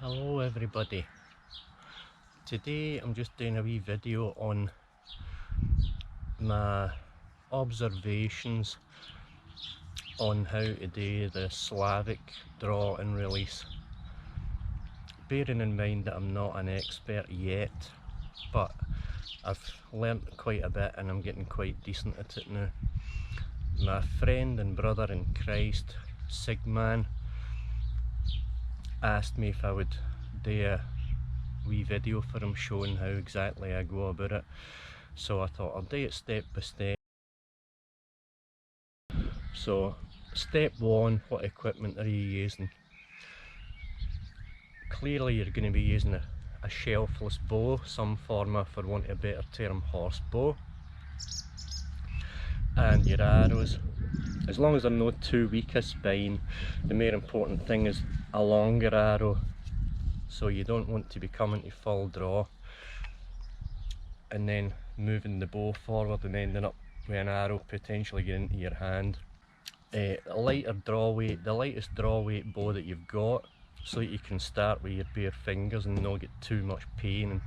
Hello everybody. Today I'm just doing a wee video on my observations on how to do the Slavic draw and release. Bearing in mind that I'm not an expert yet, but I've learnt quite a bit and I'm getting quite decent at it now. My friend and brother in Christ, Sigman, asked me if I would do a wee video for him showing how exactly I go about it. So I thought I'll do it step by step. So step one, what equipment are you using? Clearly you're going to be using a shelfless bow, some form of, for want of a better term, horse bow. And your arrows, as long as they're not too weak a spine. The more important thing is a longer arrow, so you don't want to be coming to full draw and then moving the bow forward and ending up with an arrow potentially getting into your hand. A lighter draw weight, the lightest draw weight bow that you've got, so that you can start with your bare fingers and not get too much pain, and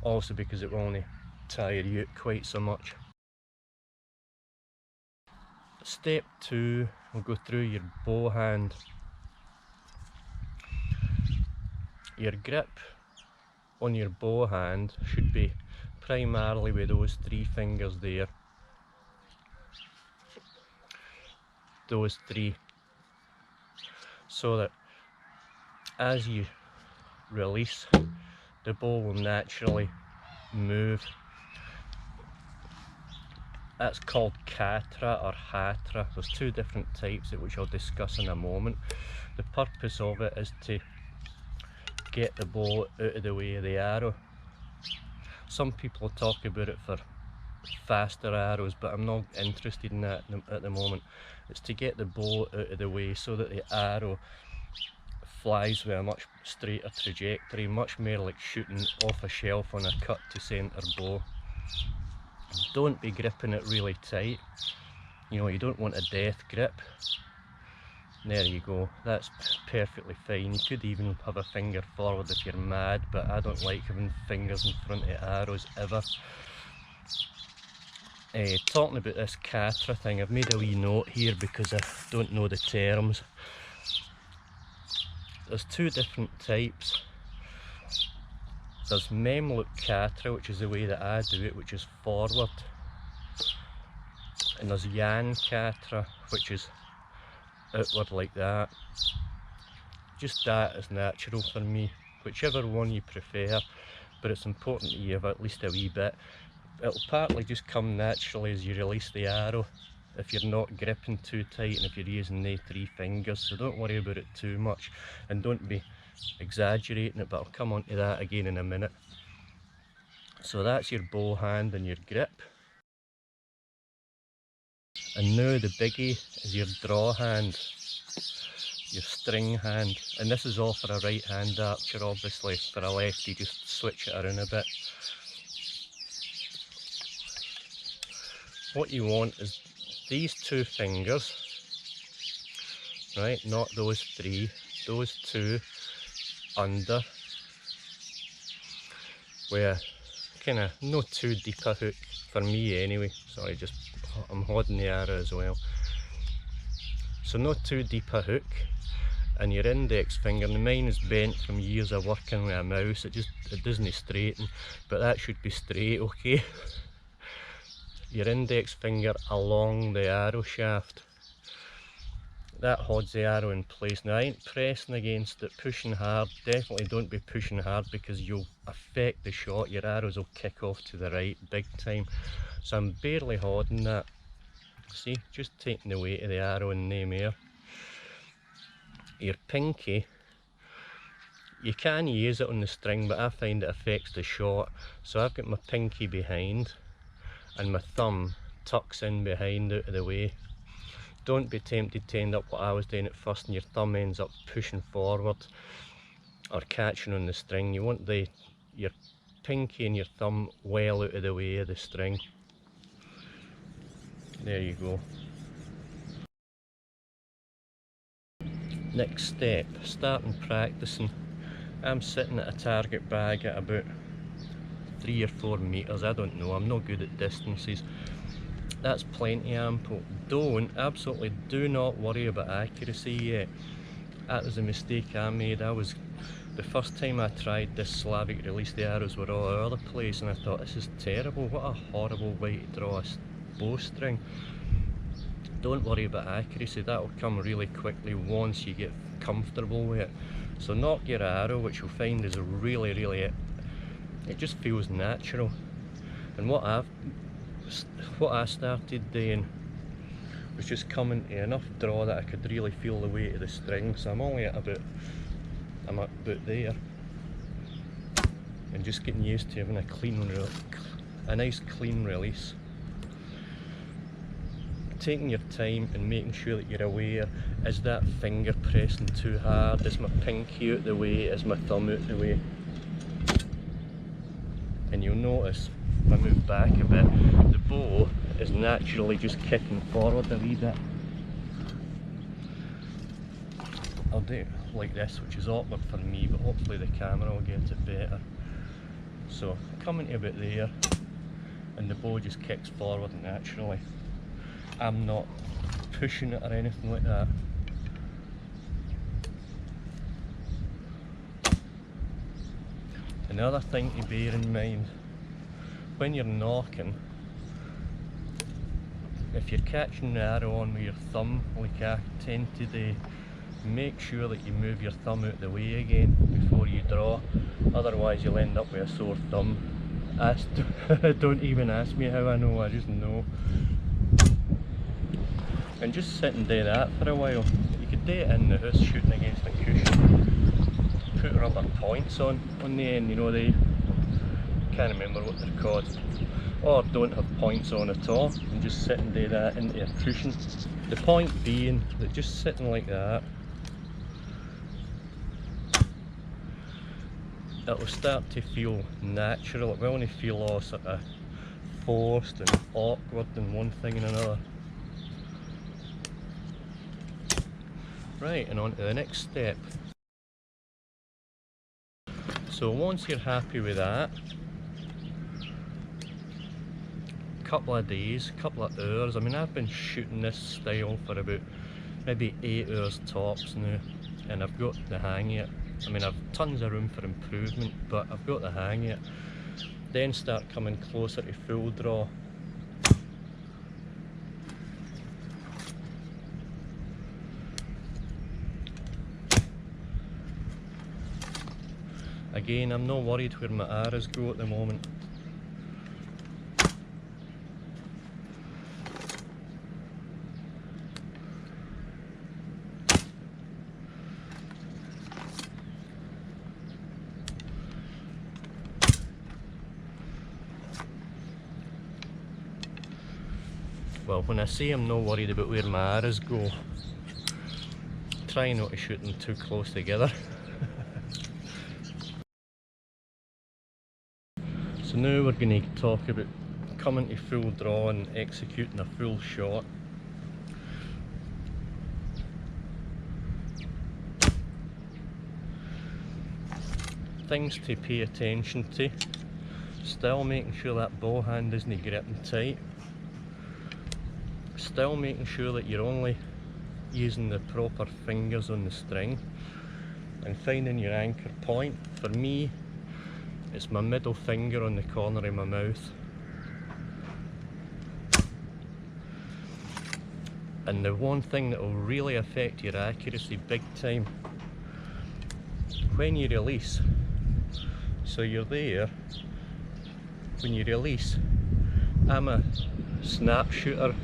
also because it will only tire you out quite so much. Step two, we'll go through your bow hand. Your grip on your bow hand should be primarily with those three fingers there. Those three. So that as you release, the bow will naturally move. That's called Katra or Hatra. There's two different types which I'll discuss in a moment. The purpose of it is to get the bow out of the way of the arrow. Some people talk about it for faster arrows, but I'm not interested in that at the moment. It's to get the bow out of the way so that the arrow flies with a much straighter trajectory, much more like shooting off a shelf on a cut to centre bow. Don't be gripping it really tight. You know, you don't want a death grip. There you go, that's perfectly fine. You could even have a finger forward if you're mad, but I don't like having fingers in front of arrows ever. Talking about this Katra thing, I've made a wee note here because I don't know the terms. There's two different types. There's Memluk Katra, which is the way that I do it, which is forward. And there's Yan Katra, which is outward like that. Just that is natural for me, whichever one you prefer, but it's important that you have at least a wee bit. It'll partly just come naturally as you release the arrow if you're not gripping too tight and if you're using the three fingers, so don't worry about it too much and don't be exaggerating it, but I'll come on to that again in a minute. So that's your bow hand and your grip. And now the biggie is your draw hand, your string hand, and this is all for a right hand archer. Obviously for a lefty just switch it around a bit. What you want is these two fingers, right, not those three, those two under, where kind of not too deep a hook for me anyway. Sorry, just I'm holding the arrow as well. So not too deep a hook, and your index finger, and mine is bent from years of working with a mouse, it doesn't straighten, but that should be straight, okay? Your index finger along the arrow shaft, that holds the arrow in place. Now I ain't pressing against it, pushing hard. Definitely don't be pushing hard because you'll affect the shot. Your arrows will kick off to the right big time. So I'm barely holding that. See, just taking the weight of the arrow in the air. Your pinky, you can use it on the string, but I find it affects the shot. So I've got my pinky behind and my thumb tucks in behind out of the way. Don't be tempted to end up what I was doing at first and your thumb ends up pushing forward or catching on the string. You want your pinky and your thumb well out of the way of the string. There you go. Next step, starting practicing. I'm sitting at a target bag at about 3 or 4 metres, I don't know, I'm not good at distances. That's plenty ample. Absolutely do not worry about accuracy yet. That was a mistake I made. The first time I tried this Slavic release, the arrows were all over the place and I thought, this is terrible, what a horrible way to draw a bowstring. Don't worry about accuracy, that will come really quickly once you get comfortable with it. So knock your arrow, which you'll find is really, it just feels natural. And what I started doing was just coming to enough draw that I could really feel the weight of the string. So I'm about there, and just getting used to having a nice clean release. Taking your time and making sure that you're aware, is that finger pressing too hard, is my pinky out the way, is my thumb out the way? And you'll notice, if I move back a bit, the bow is naturally just kicking forward a wee bit. I'll do it like this, which is awkward for me, but hopefully the camera will get it better. So coming to about there, and the bow just kicks forward naturally. I'm not pushing it or anything like that. Another thing to bear in mind, when you're knocking, if you're catching the arrow on with your thumb, like I tend to do, make sure that you move your thumb out the way again before you draw, otherwise you'll end up with a sore thumb. Don't even ask me how I know, I just know. And just sit and do that for a while. You could do it in the house, shooting against a cushion. Put rubber points on the end, you know, they can't remember what they're called. Or don't have points on at all, and just sit and do that into a cushion. The point being that just sitting like that, it will start to feel natural. It will only feel all sort of forced and awkward and one thing and another. Right, and on to the next step. So once you're happy with that, couple of days, couple of hours, I mean I've been shooting this style for about maybe 8 hours tops now, and I've got the hang of it. I mean I've tons of room for improvement, but I've got the hang of it. Then start coming closer to full draw. Again, I'm not worried where my arrows go at the moment. Well, when I say I'm not worried about where my arrows go, try not to shoot them too close together. So now we're going to talk about coming to full draw and executing a full shot. Things to pay attention to. Still making sure that bow hand isn't gripping tight. Still making sure that you're only using the proper fingers on the string. And finding your anchor point. For me, it's my middle finger on the corner of my mouth. And the one thing that will really affect your accuracy big time, when you release, so you're there, when you release, I'm a snap shooter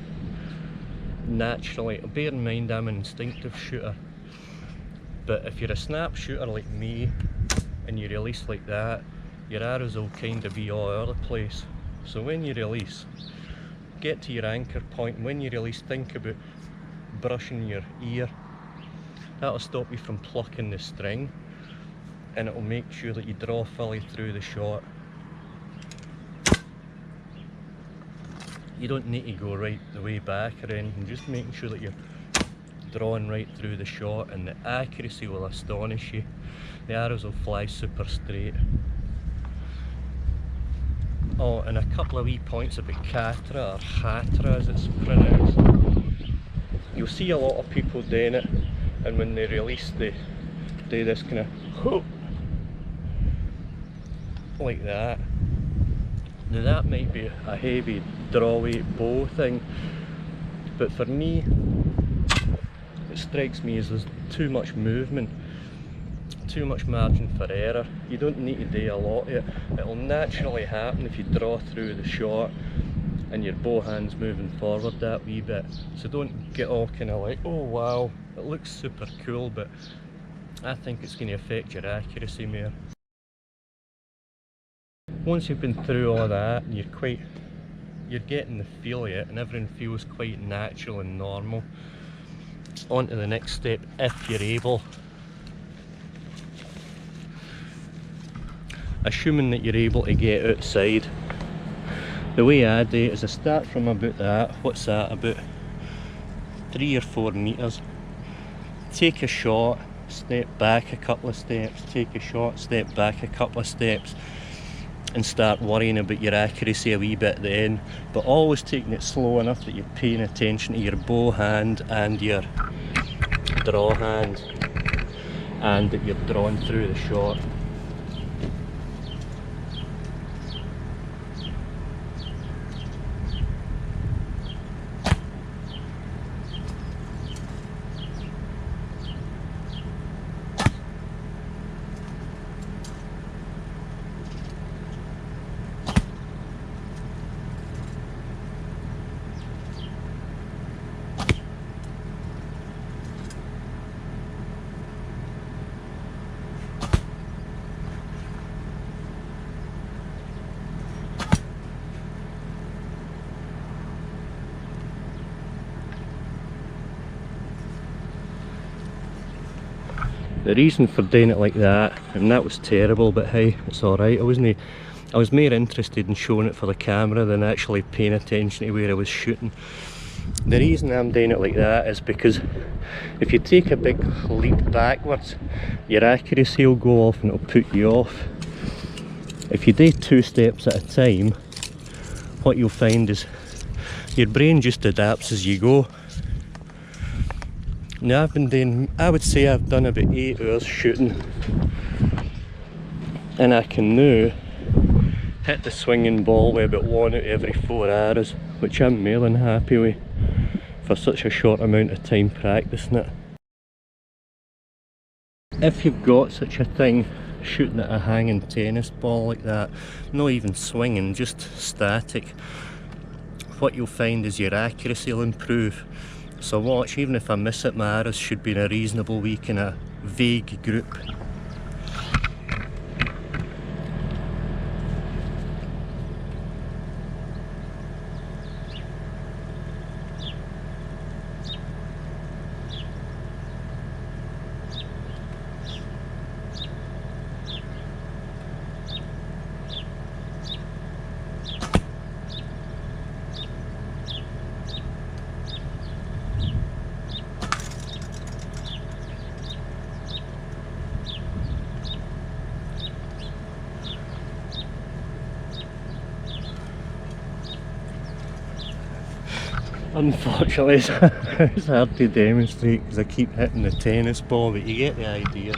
naturally. Bear in mind I'm an instinctive shooter, but if you're a snap shooter like me and you release like that, your arrows will kind of be all over the place. So when you release, get to your anchor point, and when you release, think about brushing your ear. That'll stop you from plucking the string, and it'll make sure that you draw fully through the shot. You don't need to go right the way back or anything, just making sure that you're drawn right through the shot, and the accuracy will astonish you. The arrows will fly super straight. Oh, and a couple of wee points about Katra, or Hatra as it's pronounced. You'll see a lot of people doing it, and when they release they do this kind of like that. Now that might be a heavy draw weight bow thing, but for me it strikes me as there's too much movement, too much margin for error. You don't need to do a lot of it. It'll naturally happen if you draw through the shot and your bow hand's moving forward that wee bit. So don't get all kind of like, oh wow, it looks super cool, but I think it's going to affect your accuracy more. Once you've been through all that, and you're getting the feel of it, and everything feels quite natural and normal, on to the next step if you're able. Assuming that you're able to get outside, the way I do it is I start from about that, what's that, about 3 or 4 metres, take a shot, step back a couple of steps, take a shot, step back a couple of steps, and start worrying about your accuracy a wee bit then, but always taking it slow enough that you're paying attention to your bow hand and your draw hand, and that you're drawing through the shot. The reason for doing it like that, and that was terrible, but hey, it's alright. I was more interested in showing it for the camera than actually paying attention to where I was shooting. The reason I'm doing it like that is because if you take a big leap backwards, your accuracy will go off and it'll put you off. If you do 2 steps at a time, what you'll find is your brain just adapts as you go. Now I would say I've done about 8 hours shooting, and I can now hit the swinging ball with about 1 out of every 4 arrows, which I'm more than happy with for such a short amount of time practicing it. If you've got such a thing, shooting at a hanging tennis ball like that, not even swinging, just static, what you'll find is your accuracy will improve. So watch, even if I miss it, my arrows should be in a reasonable wee kind of vague group. Unfortunately it's hard to demonstrate because I keep hitting the tennis ball, but you get the idea.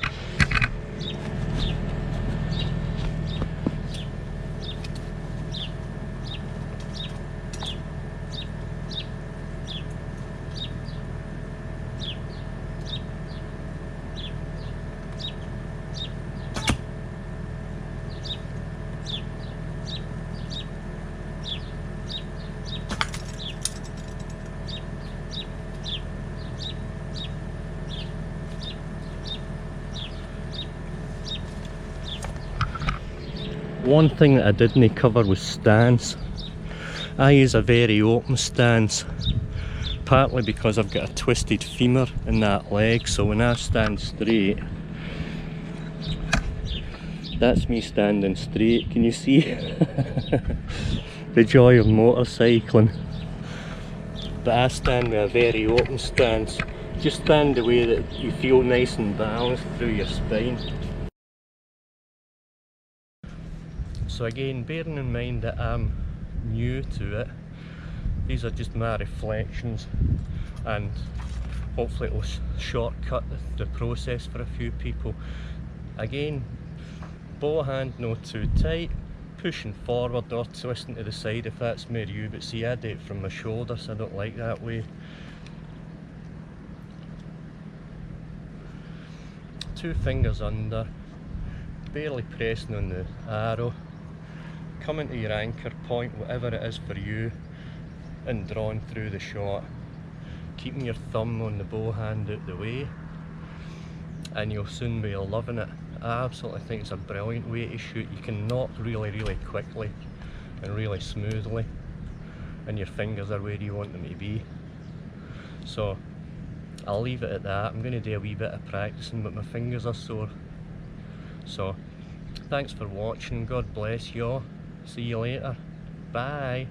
One thing that I didn't cover was stance. I use a very open stance, partly because I've got a twisted femur in that leg, so when I stand straight, that's me standing straight. Can you see? The joy of motorcycling. But I stand with a very open stance, Just stand the way that you feel nice and balanced through your spine. So again, bearing in mind that I'm new to it, these are just my reflections, and hopefully it will shortcut the process for a few people. Again, bow hand no too tight, pushing forward or twisting to the side if that's more you, but see I do it from my shoulder, so I don't like that way. Two fingers under, barely pressing on the arrow, coming to your anchor point, whatever it is for you, and drawing through the shot. Keeping your thumb on the bow hand out the way, and you'll soon be loving it. I absolutely think it's a brilliant way to shoot. You can knock really quickly and really smoothly, and your fingers are where you want them to be. So I'll leave it at that. I'm going to do a wee bit of practicing, but my fingers are sore. So thanks for watching, God bless you all, see you later, bye.